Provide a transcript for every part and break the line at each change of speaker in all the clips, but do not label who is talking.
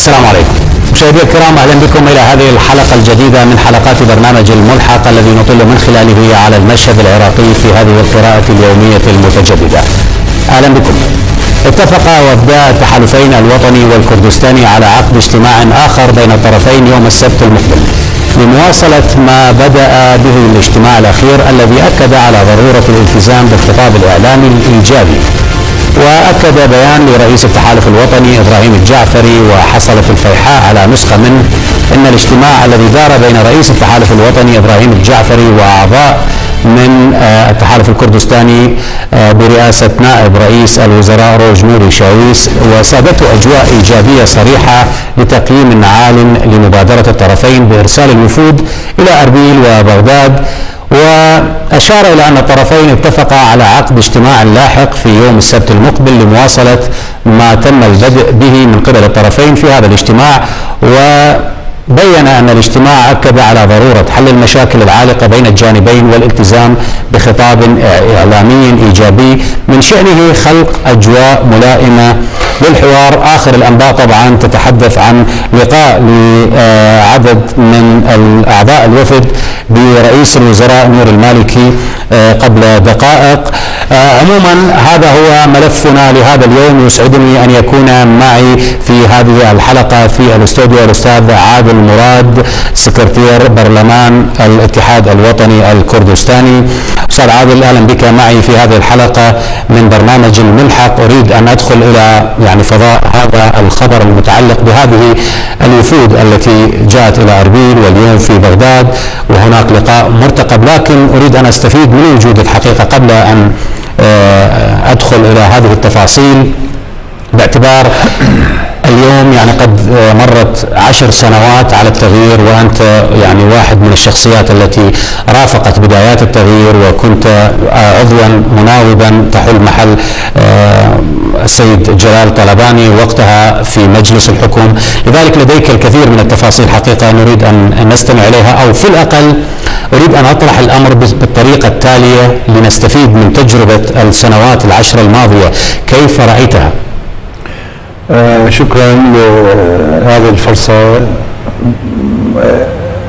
السلام عليكم مشاهدينا الكرام، اهلا بكم الى هذه الحلقه الجديده من حلقات برنامج الملحق الذي نطل من خلاله على المشهد العراقي في هذه القراءه اليوميه المتجدده. اهلا بكم. اتفق وفدا التحالفين الوطني والكردستاني على عقد اجتماع اخر بين الطرفين يوم السبت المقبل لمواصله ما بدأ به الاجتماع الاخير الذي اكد على ضروره الالتزام بالخطاب الاعلامي الايجابي. وأكد بيان لرئيس التحالف الوطني إبراهيم الجعفري وحصلت الفيحاء على نسخة منه أن الاجتماع الذي دار بين رئيس التحالف الوطني إبراهيم الجعفري وأعضاء من التحالف الكردستاني برئاسة نائب رئيس الوزراء روج نوري شاويس وسادته أجواء إيجابية صريحة لتقييم عال لمبادرة الطرفين بإرسال الوفود إلى أربيل وبغداد. وأشار إلى أن الطرفين اتفقا على عقد اجتماع لاحق في يوم السبت المقبل لمواصلة ما تم البدء به من قبل الطرفين في هذا الاجتماع. وبين أن الاجتماع أكد على ضرورة حل المشاكل العالقة بين الجانبين والالتزام بخطاب إعلامي إيجابي من شأنه خلق أجواء ملائمة للحوار. آخر الأنباء طبعا تتحدث عن لقاء لعدد من أعضاء الوفد برئيس الوزراء نور المالكي قبل دقائق. عموما هذا هو ملفنا لهذا اليوم. يسعدني أن يكون معي في هذه الحلقة في الاستوديو الأستاذ عادل مراد سكرتير برلمان الاتحاد الوطني الكردستاني. أستاذ عادل، أهلا بك معي في هذه الحلقة من برنامج الملحق. أريد أن أدخل إلى فضاء هذا الخبر المتعلق بهذه الوفود التي جاءت إلى أربيل واليوم في بغداد وهناك لقاء مرتقب، لكن أريد أن أستفيد من وجود الحقيقة قبل أن أدخل إلى هذه التفاصيل، باعتبار اليوم قد مرت 10 سنوات على التغيير، وأنت واحد من الشخصيات التي رافقت بدايات التغيير وكنت عضوا مناوبا تحل محل السيد جلال طلباني وقتها في مجلس الحكم. لذلك لديك الكثير من التفاصيل حقيقة نريد أن نستمع إليها، أو في الأقل أريد أن أطرح الأمر بالطريقة التالية لنستفيد من تجربة السنوات ال10 الماضية. كيف رأيتها؟
شكرا لهذه الفرصة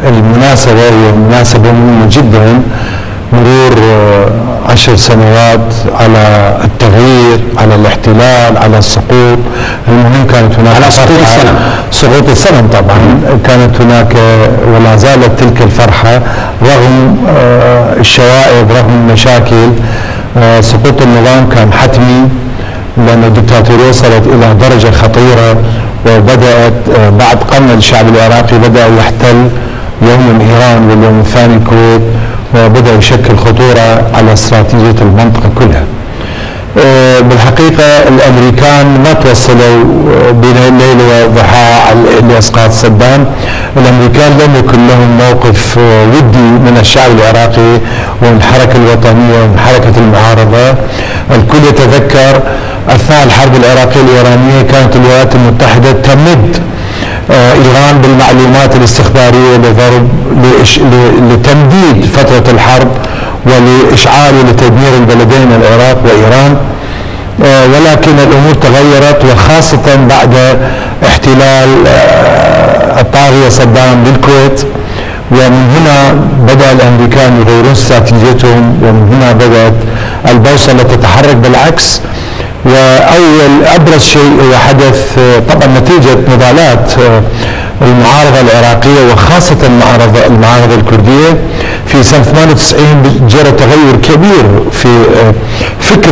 المناسبة، هي مناسبة مهمة جدا. مرور 10 سنوات على التغيير، على الاحتلال، على السقوط. المهم كانت هناك
على
سقوط السلام طبعا. كانت هناك ولا زالت تلك الفرحة رغم الشوائب، رغم المشاكل. سقوط النظام كان حتمي لأن الدكتاتورية وصلت إلى درجة خطيرة، وبدأت بعد قمع الشعب العراقي بدأ يحتل يوم إيران واليوم الثاني الكويت، وبدأ يشكل خطورة على استراتيجية المنطقة كلها. بالحقيقة الأمريكان ما توصلوا بين الليل والضحى لإسقاط صدام. الأمريكان لم يكن لهم موقف ودي من الشعب العراقي ومن الحركة الوطنية ومن حركة المعارضة. الكل يتذكر أثناء الحرب العراقية الإيرانية كانت الولايات المتحدة تمد إيران بالمعلومات الاستخبارية لتمديد فترة الحرب ولإشعال ولتدمير البلدين العراق وإيران. ولكن الأمور تغيرت، وخاصة بعد احتلال الطاغية صدام للكويت، ومن هنا بدأ الأمريكان يغيرون استراتيجيتهم، ومن هنا بدأت البوصلة تتحرك بالعكس. وأول أبرز شيء هو حدث طبعا نتيجة نضالات المعارضة العراقية وخاصة المعارضة الكردية في سنة 98. جرى تغير كبير في فكر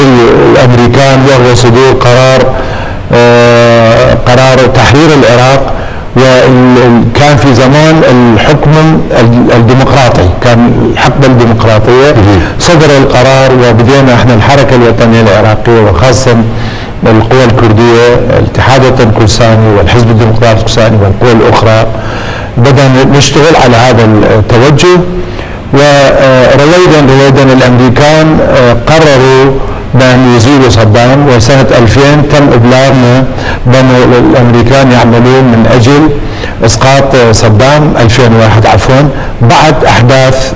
الأمريكان، وهو صدور قرار تحرير العراق. وكان في زمان الحكم الديمقراطي، كان الحقبة الديمقراطية. صدر القرار وبدينا احنا الحركة الوطنية العراقية وخاصة القوى الكردية، الاتحاد الوطني الكردستاني والحزب الديمقراطي الكردستاني والقوى الأخرى، بدأنا نشتغل على هذا التوجه. ورويدا الأمريكان قرروا بأن يزيلوا صدام، وسنة 2000 تم إبلاغنا بأن الأمريكان يعملون من أجل إسقاط صدام 2001 عفوا بعد أحداث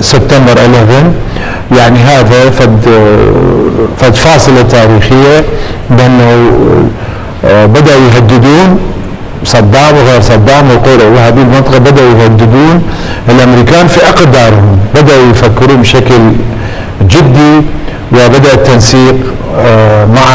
سبتمبر 11. هذا فد فاصلة تاريخية بأنه بدأوا يهددون صدام وغير صدام وهذه المنطقة بدأوا يهددون الأمريكان في أقدارهم، بدأوا يفكرون بشكل جدي، وبدأ التنسيق مع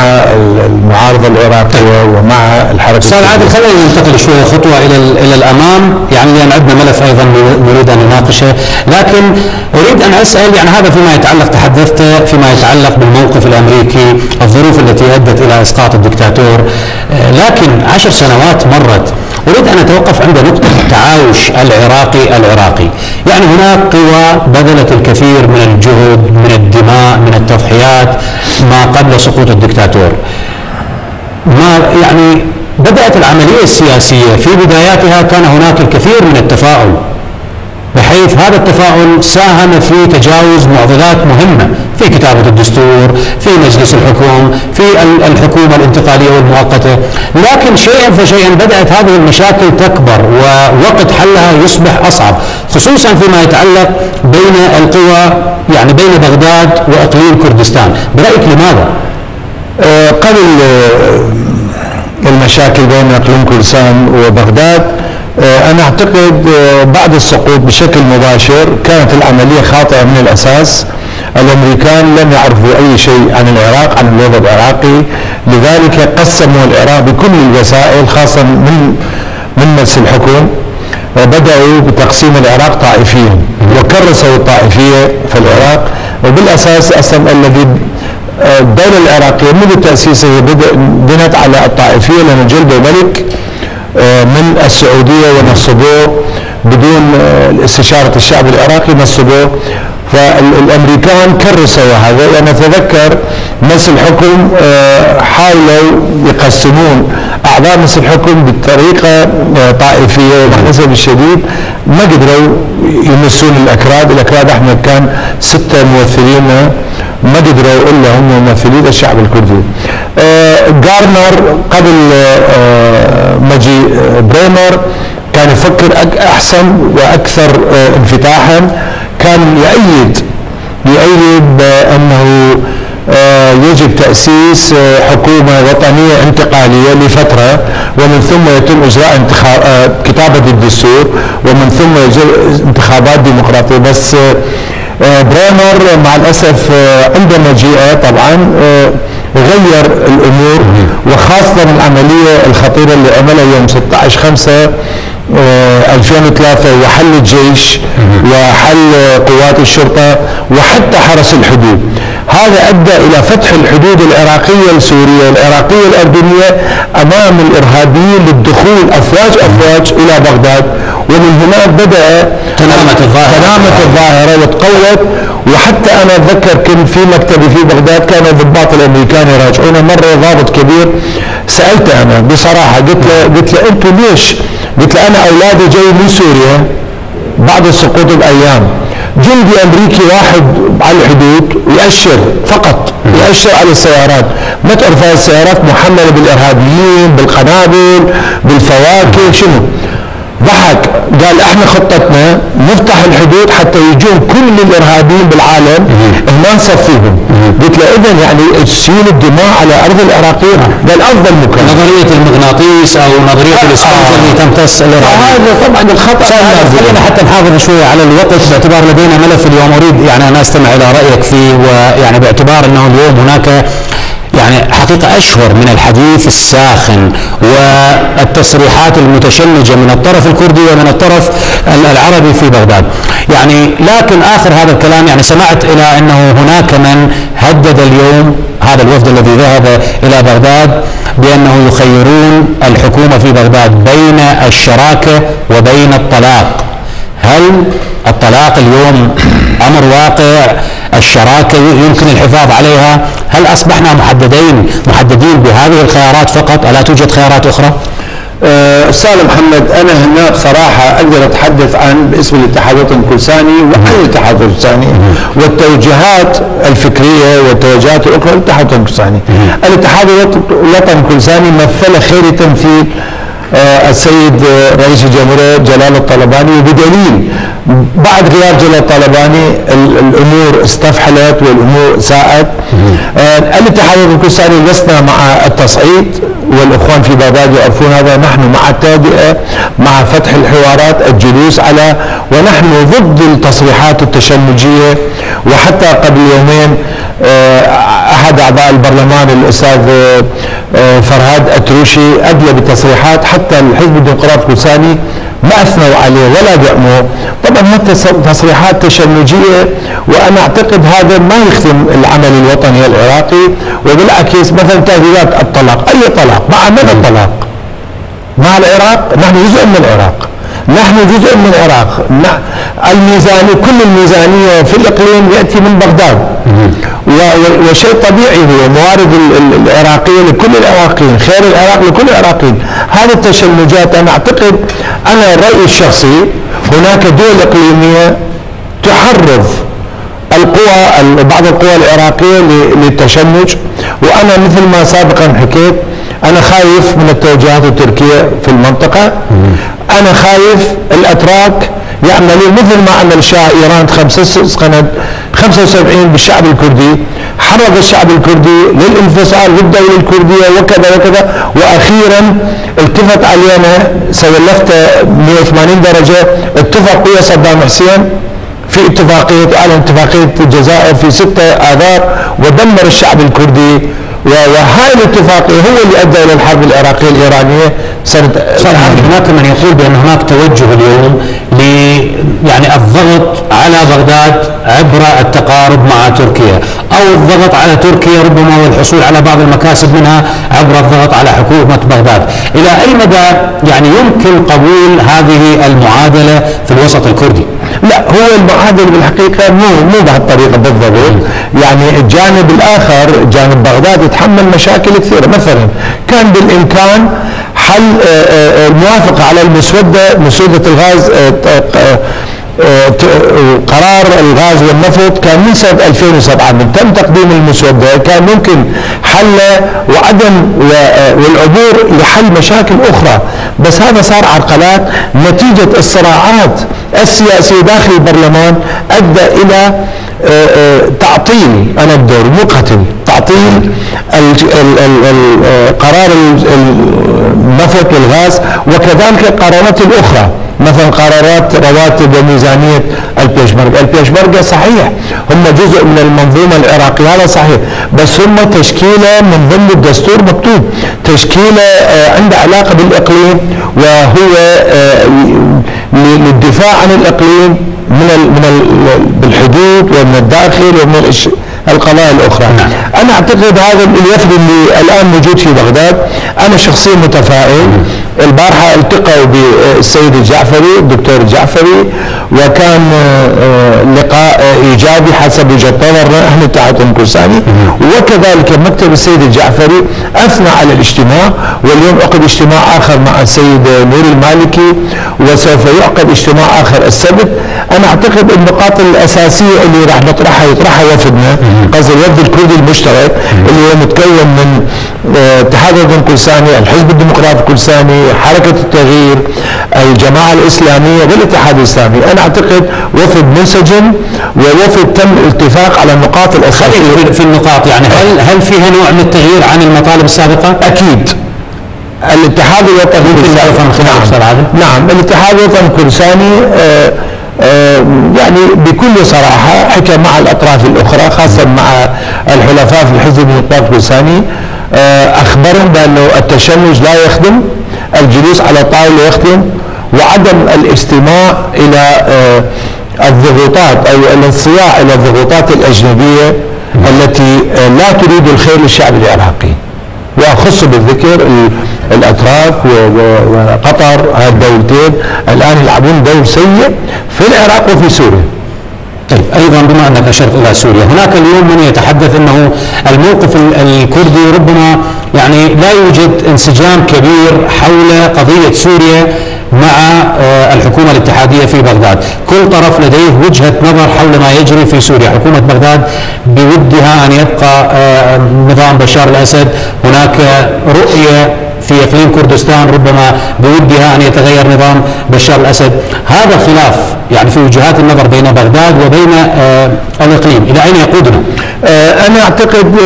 المعارضة العراقية ومع الحركة.
أستاذ عادل، خلينا ننتقل شوية خطوة إلى الأمام، يعني لأن عندنا ملف أيضا نريد أن نناقشه، لكن أريد أن أسأل، يعني هذا فيما يتعلق، تحدثت فيما يتعلق بالموقف الأمريكي، الظروف التي أدت إلى إسقاط الدكتاتور، لكن 10 سنوات مرت. أريد أن أتوقف عند نقطة التعايش العراقي، يعني هناك قوى بذلت الكثير من الجهد، من الدماء، من التضحيات ما قبل سقوط الدكتاتور. ما يعني بدأت العملية السياسية في بداياتها كان هناك الكثير من التفاؤل، بحيث هذا التفاؤل ساهم في تجاوز معضلات مهمة في كتابة الدستور، في مجلس الحكم، في الحكومة الانتقالية والمؤقتة، لكن شيئا فشيئا بدأت هذه المشاكل تكبر ووقت حلها يصبح أصعب، خصوصا فيما يتعلق بين القوى، يعني بين بغداد وإقليم كردستان. برأيك لماذا؟
قبل المشاكل بين إقليم كردستان وبغداد، أنا أعتقد بعد السقوط بشكل مباشر كانت العملية خاطئة من الأساس. الأمريكان لم يعرفوا أي شيء عن العراق، عن الوضع العراقي، لذلك قسموا العراق بكل الوسائل، خاصة من مجلس الحكم، وبدأوا بتقسيم العراق طائفيا وكرسوا الطائفية في العراق. وبالأساس أصلا الذي الدولة العراقية منذ تأسيسها بنت على الطائفية، لأن جلبوا ملك من السعودية ونصبوه بدون استشارة الشعب العراقي، نصبوه. فالأمريكان كرسوا هذا. أنا أتذكر مجلس الحكم حاولوا يقسمون أعضاء مجلس الحكم بطريقة طائفية، وللأسف الشديد ما قدروا يمسون الأكراد احنا كان 6 ممثلين ما قدروا إلا هم ممثلين الشعب الكردي. غارنر قبل مجيء بريمر كان يفكر أحسن وأكثر انفتاحا، كان يؤيد بأنه يجب تأسيس حكومة وطنية انتقالية لفترة، ومن ثم يتم إجراء كتابة الدستور، ومن ثم انتخابات ديمقراطية. بس بريمر مع الأسف عندما جاء طبعا غير الأمور، وخاصة العملية الخطيرة اللي عملها يوم 16/5/2003 وحل الجيش وحل قوات الشرطة وحتى حرس الحدود. هذا أدى إلى فتح الحدود العراقية السورية والعراقية الأردنية أمام الإرهابيين للدخول أفواج إلى بغداد، ومن هناك بدأ تنامت الظاهرة وتقوت. وحتى أنا أتذكر كنت في مكتبي في بغداد كان الضباط الأمريكان يراجعون، مرة ضابط كبير سألته أنا بصراحة، قلت له أنتوا ليش؟ قلت له أنا أولادي جاي من سوريا بعد سقوط الأيام، جندي أمريكي واحد على الحدود يأشر فقط، يأشر على السيارات، ما تعرف هذه السيارات محملة بالإرهابيين، بالقنابل، بالفواكه، شنو؟ ضحك، قال احنا خطتنا نفتح الحدود حتى يجون كل الارهابيين بالعالم هنا نصفيهم. قلت له اذا يعني تسيل الدماء على ارض العراقيين، قال افضل مكان.
نظريه المغناطيس او نظريه الاسفنج اللي تمتص الارهاب،
هذا طبعا الخطا.
خلينا حتى نحافظ شويه على الوقت، باعتبار لدينا ملف اليوم اريد يعني ان استمع الى رايك فيه، ويعني باعتبار انه اليوم هناك يعني حقيقة أشهر من الحديث الساخن والتصريحات المتشنجة من الطرف الكردي ومن الطرف العربي في بغداد، يعني لكن آخر هذا الكلام يعني سمعت إلى أنه هناك من هدد اليوم هذا الوفد الذي ذهب إلى بغداد بأنه يخيرون الحكومة في بغداد بين الشراكة وبين الطلاق. هل الطلاق اليوم أمر واقع؟ الشراكة يمكن الحفاظ عليها؟ هل أصبحنا محددين بهذه الخيارات فقط؟ ألا توجد خيارات أخرى؟
أستاذ محمد، أنا هنا بصراحة أقدر أتحدث عن باسم الاتحاد الوطني الكردستاني وعن الاتحاد الكردستاني والتوجهات الفكرية والتوجهات الأخرى للاتحاد الوطني الكردستاني. الاتحاد الوطني الكردستاني مثل خير تمثيل السيد رئيس الجمهورية جلال الطلباني، وبدليل بعد غياب جلال الطلباني الأمور استفحلت والأمور ساءت. الاتحاد الكردستاني لسنا مع التصعيد، والإخوان في بغداد يعرفون هذا. نحن مع التهدئة، مع فتح الحوارات، الجلوس على، ونحن ضد التصريحات التشنجية. وحتى قبل يومين أحد أعضاء البرلمان الأستاذ فرهاد أتروشي أدلى بتصريحات حتى الحزب الديمقراطي الكردستاني ما أثنوا عليه ولا دعموه. طبعا هذه تصريحات تشنجية، وأنا أعتقد هذا ما يخدم العمل الوطني العراقي، وبالعكس مثلا تهديدات الطلاق، أي طلاق؟ مع من الطلاق؟ مع العراق؟ نحن جزء من العراق، نحن جزء من العراق. الميزانية، كل الميزانية في الإقليم يأتي من بغداد، وشيء طبيعي هو موارد العراقية لكل العراقيين، خير العراق لكل العراقيين. هذه التشنجات أنا أعتقد، أنا رأيي الشخصي، هناك دول إقليمية تحرض بعض القوى العراقية للتشنج. وأنا مثل ما سابقا حكيت، أنا خايف من التوجهات التركية في المنطقة. أنا خايف الأتراك يعملون مثل ما عمل شاه إيران سنة 75 بالشعب الكردي، حرض الشعب الكردي للانفصال للدولة الكردية وكذا وكذا، وأخيرا التفت علينا، سوى لفتة 180 درجة، اتفق ويا صدام حسين في أعلن اتفاقية الجزائر في 6 آذار، ودمر الشعب الكردي. وهاي الاتفاقية هو اللي أدى إلى الحرب العراقية الإيرانية سنة.
هناك من يقول بأن هناك توجه اليوم يعني الضغط على بغداد عبر التقارب مع تركيا، أو الضغط على تركيا ربما والحصول على بعض المكاسب منها عبر الضغط على حكومة بغداد. إلى أي مدى يعني يمكن قبول هذه المعادلة في الوسط الكردي؟
لا، هو المعادلة بالحقيقة مو بهالطريقة بالضبط. يعني الجانب الآخر، جانب بغداد، يتحمل مشاكل كثيرة. مثلا كان بالإمكان حل الموافقة على مسودة الغاز، قرار الغاز والنفط كان من سنة 2007 من تم تقديم المسودة، كان ممكن حله وعدم والعبور لحل مشاكل أخرى. بس هذا صار عرقلات نتيجة الصراعات السياسية داخل البرلمان، أدى إلى تعطيل، أنا بدور مو قتل، تعطيل قرار النفط والغاز، وكذلك القرارات الأخرى، مثلا قرارات رواتب وميزانية البيشمركة. البيشمركة صحيح هم جزء من المنظومة العراقية، هذا صحيح، بس هم تشكيلة من ضمن الدستور مكتوب، تشكيلة عندها علاقة بالإقليم، وهو للدفاع عن الإقليم بالحدود ومن الداخل ومن القضايا الأخرى. أنا أعتقد هذا الوفد اللي الآن موجود في بغداد، أنا شخصيا متفائل. البارحة التقوا بالسيد الجعفري، الدكتور الجعفري، وكان لقاء إيجابي حسب وجهة نظرنا احنا الاتحاد الكردستاني، وكذلك مكتب السيد الجعفري أثنى على الاجتماع. واليوم عقد اجتماع آخر مع السيد نور المالكي، وسوف يعقد اجتماع آخر السبت. أنا أعتقد النقاط الأساسية اللي راح يطرحها وفدنا، قصد الوفد الكردي المشترك اللي هو متكون من اتحاد الكردستاني، الحزب الديمقراطي الكردستاني، حركة التغيير، الجماعة الإسلامية والاتحاد الإسلامي. أنا أعتقد وفد منسجم، ووفد تم الاتفاق على النقاط الأساسية.
في النقاط يعني هل فيها نوع من التغيير عن المطالب السابقة؟
أكيد. الاتحاد الوطني نعم، الاتحاد الوطني الكردستاني يعني بكل صراحة حكى مع الأطراف الأخرى، خاصة مع الحلفاء في الحزب الديمقراطي الكردستاني، أخبرهم بأنه التشنج لا يخدم، الجلوس على طاولة يخدم، وعدم الاستماع إلى الضغوطات أو الانصياع إلى الضغوطات الأجنبية التي لا تريد الخير للشعب العراقي. وأخص بالذكر الأتراك وقطر، هذه الدولتين الآن يلعبون دور سيء في العراق وفي سوريا.
طيب، ايضا بما انك اشرت الى سوريا، هناك اليوم من يتحدث انه الموقف الكردي ربما يعني لا يوجد انسجام كبير حول قضيه سوريا مع الحكومة الاتحادية في بغداد. كل طرف لديه وجهة نظر حول ما يجري في سوريا. حكومة بغداد بودها أن يبقى نظام بشار الأسد، هناك رؤية في إقليم كردستان ربما بودها أن يتغير نظام بشار الأسد. هذا الخلاف يعني في وجهات النظر بين بغداد وبين الإقليم إلى أين يقودنا؟
أنا أعتقد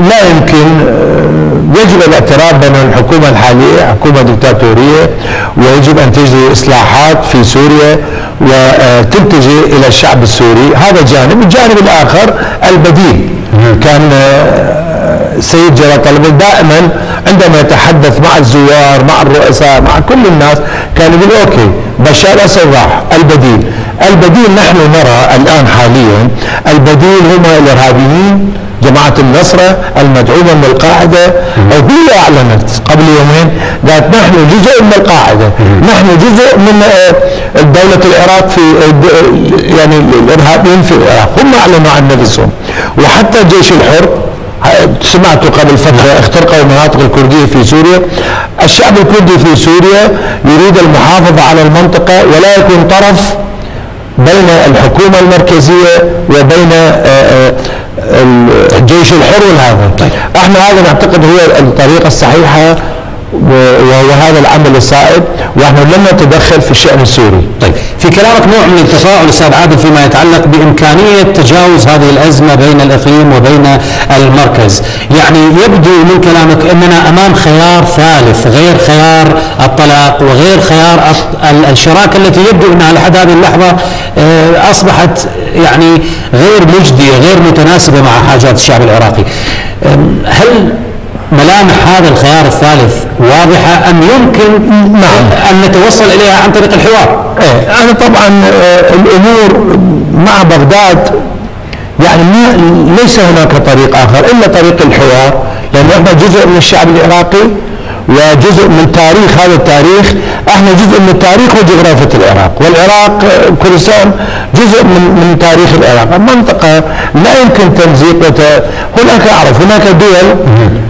لا يمكن، يجب الاعتراف بأن الحكومة الحالية حكومة دكتاتورية، ويجب أن تجري إصلاحات في سوريا وتتجه إلى الشعب السوري. هذا جانب. الجانب الآخر البديل. كان السيد جلال طلبي دائما عندما يتحدث مع الزوار مع الرؤساء مع كل الناس كان يقول اوكي بشار الاسد راح، البديل نحن نرى الان حاليا البديل هم الارهابيين جماعة النصرة المدعومة من القاعدة. وهي اعلنت قبل يومين قالت نحن جزء من القاعدة، نحن جزء من دولة العراق في يعني الارهابيين في العراق، هم اعلنوا عن نفسهم. وحتى الجيش الحر سمعت قبل فترة اخترقوا المناطق الكردية في سوريا. الشعب الكردي في سوريا يريد المحافظة على المنطقة ولا يكون طرف بين الحكومة المركزية وبين الجيش الحر والهذا. احنا هذا نعتقد هو الطريقة الصحيحة وهذا العمل الصائب، ونحن لم نتدخل في الشأن السوري.
طيب، في كلامك نوع من التفاؤل استاذ عادل فيما يتعلق بامكانيه تجاوز هذه الازمه بين الاقليم وبين المركز، يعني يبدو من كلامك اننا امام خيار ثالث غير خيار الطلاق وغير خيار الشراكه التي يبدو انها لحد هذه اللحظه اصبحت يعني غير مجديه غير متناسبه مع حاجات الشعب العراقي. هل ملامح هذا الخيار الثالث واضحة أم يمكن أن نتوصل إليها عن طريق الحوار؟
أنا طبعا الأمور مع بغداد يعني ليس هناك طريق آخر إلا طريق الحوار، لأن احنا جزء من الشعب العراقي وجزء من تاريخ هذا التاريخ، احنا جزء من التاريخ وجغرافية العراق، والعراق كردستان جزء من تاريخ العراق. المنطقة لا يمكن تمزيق هناك أعرف هناك دول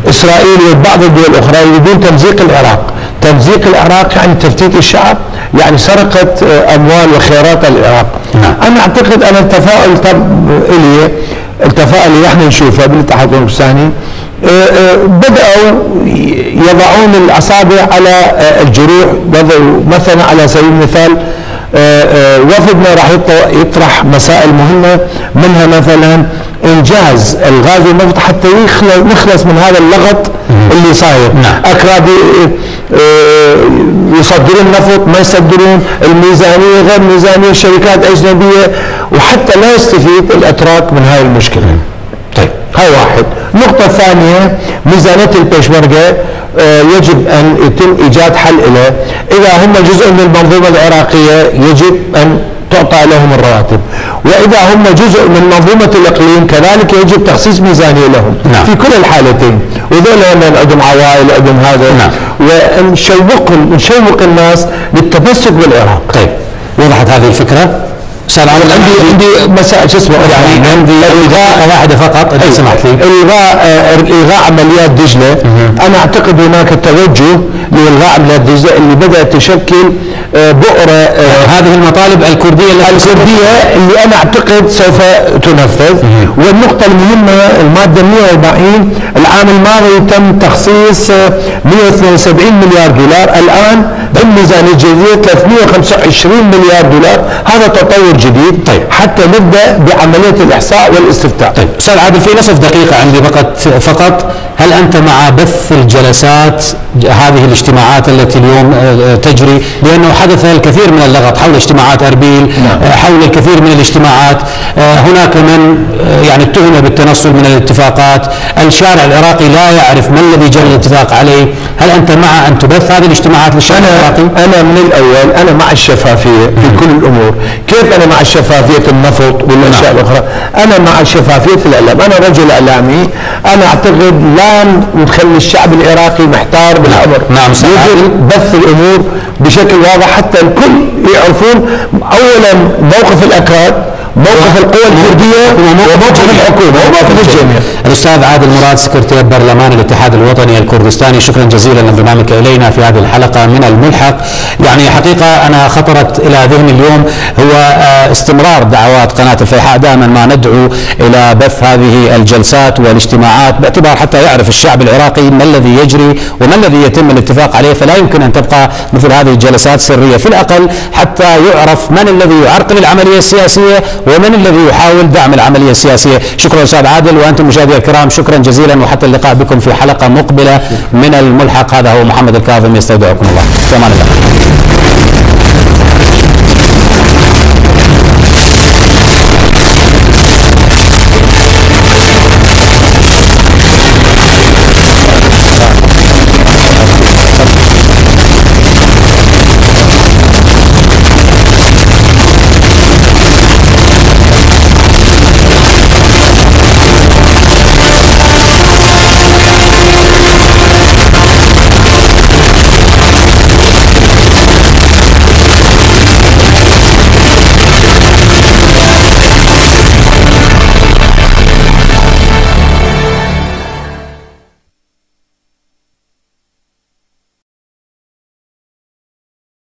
إسرائيل وبعض الدول الأخرى يريدون تمزيق العراق. تمزيق العراق يعني تفتيت الشعب، يعني سرقة أموال وخيرات العراق. أنا أعتقد أن التفاؤل التفاؤل اللي احنا نشوفه بالاتحاد الكردستاني بدأوا يضعون الأصابع على الجروح. مثلا على سبيل المثال وفدنا راح يطرح مسائل مهمة، منها مثلا إنجاز الغاز والنفط حتى نخلص من هذا اللغط اللي صاير. أكراد يصدرون نفط ما يصدرون، الميزانية غير ميزانية، الشركات أجنبية، وحتى لا يستفيد الأتراك من هذه المشكلة.
طيب،
هاي واحد. النقطة الثانية ميزانية البيشمركة يجب أن يتم إيجاد حل له. إذا هم جزء من المنظومة العراقية يجب أن تعطى لهم الرواتب، وإذا هم جزء من منظومة الإقليم كذلك يجب تخصيص ميزانية لهم. في كل الحالتين. وذولا عندهم عوائل عندهم هذا. ونشوق الناس للتمسك بالعراق.
طيب، وضحت هذه الفكرة.
عندي مساء شو اسمه
يعني عندي إلغاء واحدة فقط إذا سمحت لي.
إلغاء عمليات دجلة. أنا أعتقد هناك توجه لإلغاء عمليات دجلة اللي بدأت تشكل بؤرة.
هذه المطالب الكردية
اللي أنا أعتقد سوف تنفذ. والنقطة المهمة المادة 140 العام الماضي تم تخصيص 172 مليار دولار، الآن بالميزانية الجديدة 325 مليار دولار. هذا تطور جديد.
طيب،
حتى نبدأ بعملية الإحصاء والاستفتاء.
طيب أستاذ عادل، في نصف دقيقة عندي فقط، هل أنت مع بث الجلسات هذه الاجتماعات التي اليوم تجري؟ لأنه حدث الكثير من اللغط حول اجتماعات أربيل. حول الكثير من الاجتماعات هناك من يعني اتهم بالتنصل من الاتفاقات، الشارع العراقي لا يعرف ما الذي جرى الاتفاق عليه. هل أنت مع أن تبث هذه الاجتماعات للشارع العراقي؟
أنا من الأول أنا مع الشفافية في كل الأمور. كيف أنا مع الشفافية النفط والأشياء الأخرى؟ أنا مع الشفافية في الإعلام. أنا رجل إعلامي. أنا أعتقد لا نخلي الشعب العراقي محتار بالأمر. يجب بث الأمور بشكل واضح حتى الكل يعرفون أولا موقف الأكراد موقف القوى الكردية وموقف الحكومة وموقف الجميع.
الأستاذ عادل مراد سكرتير برلمان الاتحاد الوطني الكردستاني، شكرا جزيلا لانضمامك إلينا في هذه الحلقة من الملحق. يعني حقيقة أنا خطرت إلى ذهني اليوم هو استمرار دعوات قناة الفيحاء، دائما ما ندعو إلى بث هذه الجلسات والاجتماعات باعتبار حتى يعرف الشعب العراقي ما الذي يجري وما الذي يتم الاتفاق عليه، فلا يمكن أن تبقى مثل هذه الجلسات سرية في الأقل حتى يعرف من الذي يعرقل العملية السياسية ومن الذي يحاول دعم العملية السياسية. شكرا أستاذ عادل، وأنتم مشاهدينا الكرام شكرا جزيلا، وحتى اللقاء بكم في حلقة مقبلة من الملحق. هذا هو محمد الكاظم، يستودعكم الله، في أمان الله.